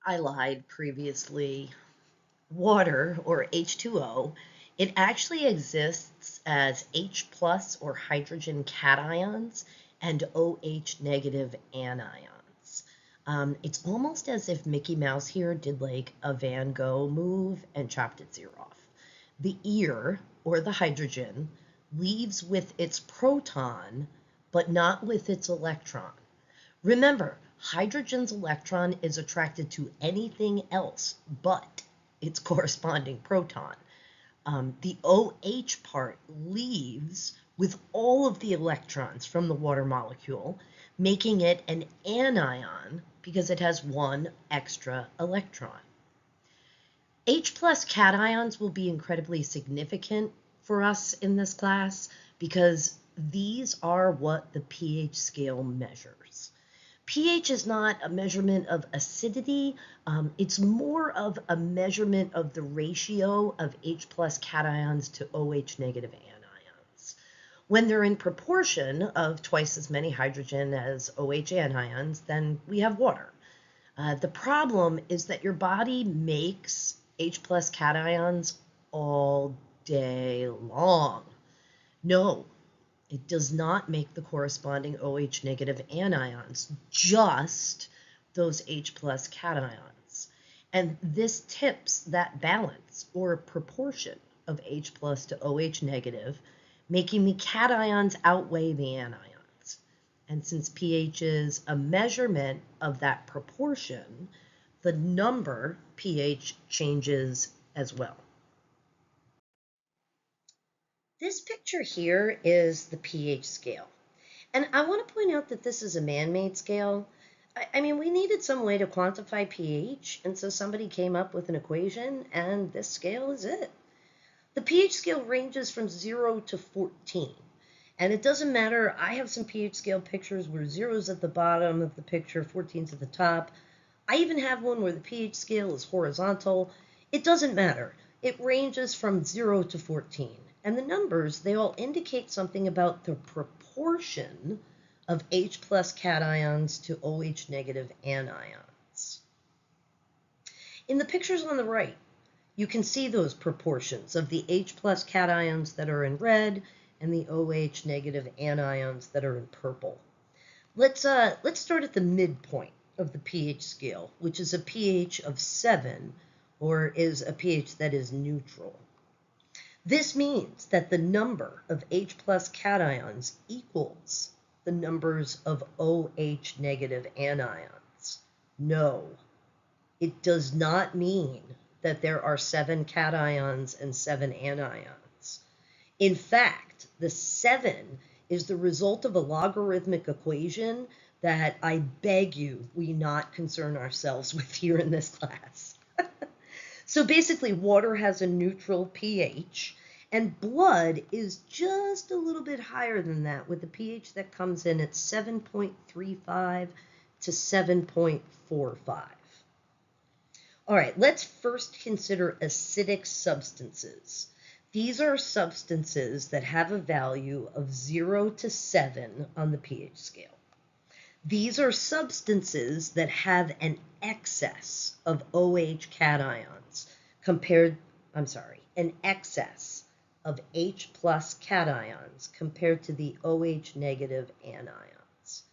I lied previously. Water, or H2O, it actually exists as H plus or hydrogen cations and OH negative anions. It's almost as if Mickey Mouse here did like a Van Gogh move and chopped its ear off. The ear, or the hydrogen, leaves with its proton, but not with its electron. Remember, hydrogen's electron is attracted to anything else but its corresponding proton. The OH part leaves with all of the electrons from the water molecule, making it an anion because it has one extra electron. H plus cations will be incredibly significant for us in this class because these are what the pH scale measures. pH is not a measurement of acidity. It's more of a measurement of the ratio of H plus cations to OH negative anions. When they're in proportion of twice as many hydrogen as OH anions, then we have water. The problem is that your body makes H plus cations all day long. No, it does not make the corresponding OH negative anions, just those H plus cations. And this tips that balance or proportion of H plus to OH negative, making the cations outweigh the anions. And since pH is a measurement of that proportion, the number pH changes as well. This picture here is the pH scale. And I want to point out that this is a man-made scale. I mean, we needed some way to quantify pH, and so somebody came up with an equation, and this scale is it. The pH scale ranges from 0 to 14. And it doesn't matter, I have some pH scale pictures where 0's at the bottom of the picture, 14's at the top. I even have one where the pH scale is horizontal. It doesn't matter. It ranges from 0 to 14. And the numbers, they all indicate something about the proportion of H plus cations to OH negative anions. In the pictures on the right, you can see those proportions of the H plus cations that are in red and the OH negative anions that are in purple. Let's start at the midpoint of the pH scale, which is a pH of 7, or is a pH that is neutral. This means that the number of H plus cations equals the numbers of OH negative anions. No, it does not mean that there are 7 cations and 7 anions. In fact, the 7 is the result of a logarithmic equation that I beg you we not concern ourselves with here in this class. So basically, water has a neutral pH, and blood is just a little bit higher than that, with a pH that comes in at 7.35 to 7.45. All right, let's first consider acidic substances. These are substances that have a value of 0 to 7 on the pH scale. These are substances that have an excess of OH cations an excess of H plus cations compared to the OH negative anions.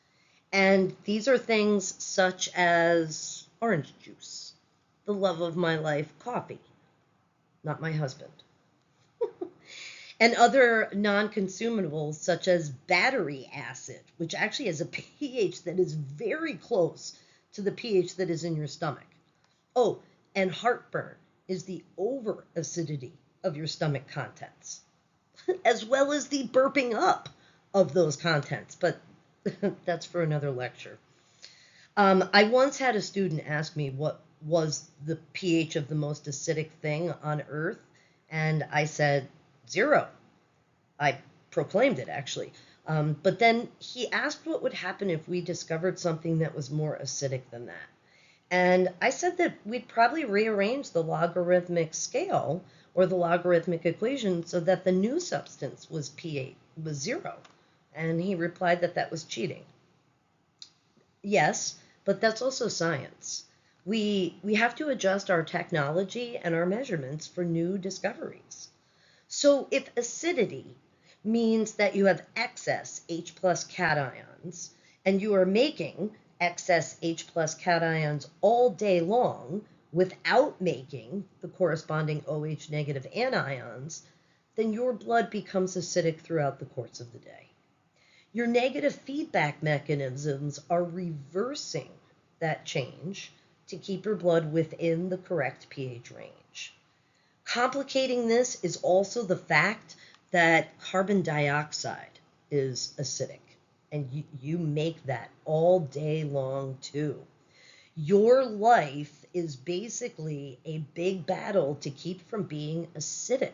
And these are things such as orange juice, the love of my life, coffee, not my husband, and other non-consumables such as battery acid, which actually has a pH that is very close to the pH that is in your stomach. Oh, and heartburn is the over-acidity of your stomach contents, as well as the burping up of those contents, but that's for another lecture. I once had a student ask me what was the pH of the most acidic thing on Earth, and I said 0. I proclaimed it, actually. But then he asked what would happen if we discovered something that was more acidic than that. And I said that we'd probably rearrange the logarithmic scale or the logarithmic equation so that the new substance was pH was 0. And he replied that that was cheating. Yes, but that's also science. We have to adjust our technology and our measurements for new discoveries. So if acidity means that you have excess H plus cations and you are making excess H plus cations all day long without making the corresponding OH negative anions, then your blood becomes acidic throughout the course of the day. Your negative feedback mechanisms are reversing that change to keep your blood within the correct pH range. Complicating this is also the fact that carbon dioxide is acidic, and you make that all day long too. Your life is basically a big battle to keep from being acidic.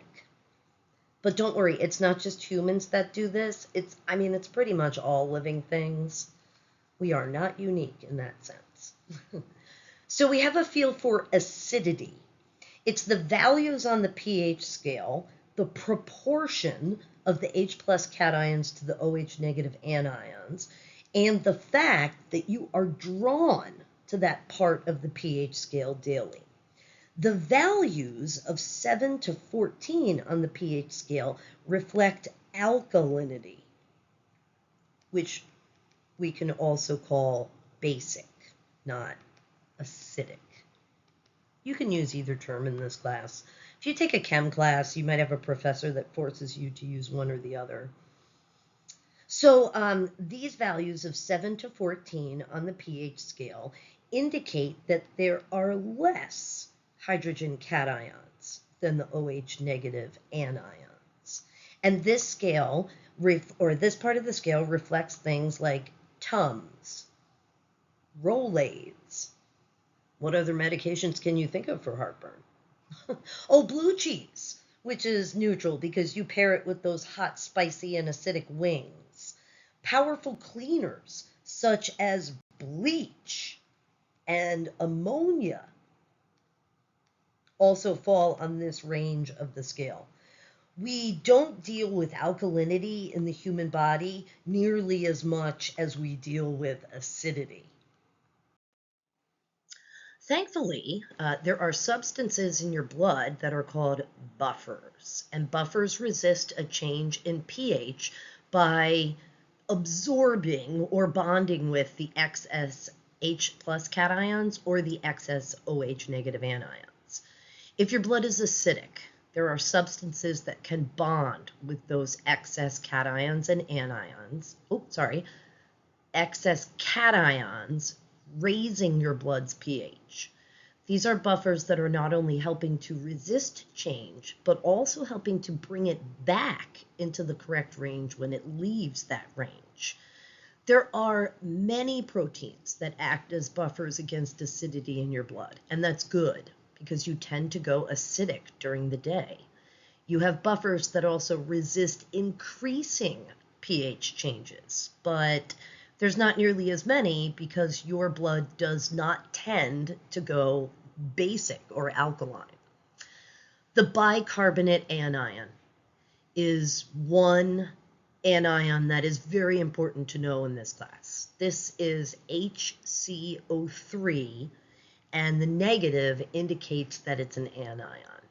But don't worry, it's not just humans that do this. It's pretty much all living things. We are not unique in that sense. So we have a feel for acidity. It's the values on the pH scale, the proportion of the H plus cations to the OH negative anions, and the fact that you are drawn to that part of the pH scale daily. The values of 7 to 14 on the pH scale reflect alkalinity, which we can also call basic, not acidic. You can use either term in this class. If you take a chem class, you might have a professor that forces you to use one or the other. So these values of 7 to 14 on the pH scale indicate that there are less hydrogen cations than the OH negative anions. And this scale, this part of the scale reflects things like Tums, Rolaids. What other medications can you think of for heartburn? Oh, blue cheese, which is neutral because you pair it with those hot, spicy, and acidic wings. Powerful cleaners such as bleach and ammonia also fall on this range of the scale. We don't deal with alkalinity in the human body nearly as much as we deal with acidity. Thankfully, there are substances in your blood that are called buffers, and buffers resist a change in pH by absorbing or bonding with the excess H plus cations or the excess OH negative anions. If your blood is acidic, there are substances that can bond with those excess cations and anions. Excess cations, raising your blood's pH. These are buffers that are not only helping to resist change, but also helping to bring it back into the correct range when it leaves that range. There are many proteins that act as buffers against acidity in your blood, and that's good because you tend to go acidic during the day. You have buffers that also resist increasing pH changes, but there's not nearly as many because your blood does not tend to go basic or alkaline. The bicarbonate anion is one anion that is very important to know in this class. This is HCO3, and the negative indicates that it's an anion.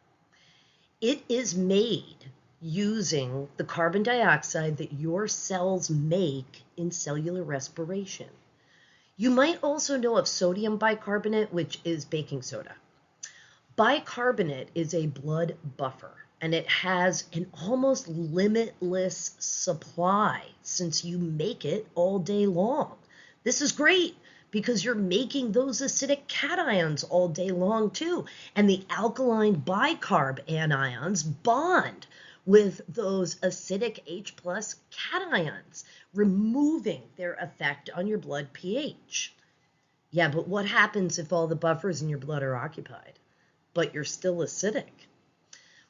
It is made using the carbon dioxide that your cells make in cellular respiration. You might also know of sodium bicarbonate, which is baking soda. Bicarbonate is a blood buffer, and it has an almost limitless supply since you make it all day long. This is great because you're making those acidic cations all day long too, and the alkaline bicarb anions bond with those acidic H plus cations, removing their effect on your blood pH. Yeah, but what happens if all the buffers in your blood are occupied, but you're still acidic?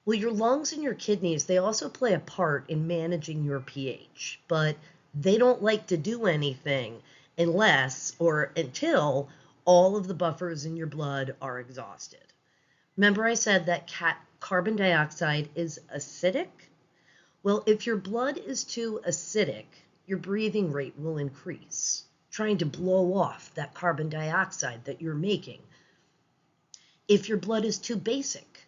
Well, your lungs and your kidneys, they also play a part in managing your pH, but they don't like to do anything unless or until all of the buffers in your blood are exhausted. Remember I said that carbon dioxide is acidic? Well, if your blood is too acidic, your breathing rate will increase, trying to blow off that carbon dioxide that you're making. If your blood is too basic,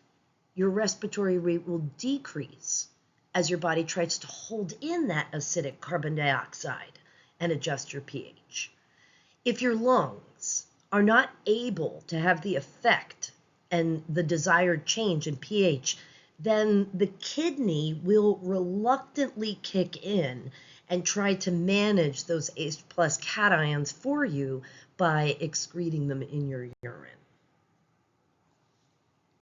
your respiratory rate will decrease as your body tries to hold in that acidic carbon dioxide and adjust your pH. If your lungs are not able to have the effect and the desired change in pH, then the kidney will reluctantly kick in and try to manage those H+ cations for you by excreting them in your urine.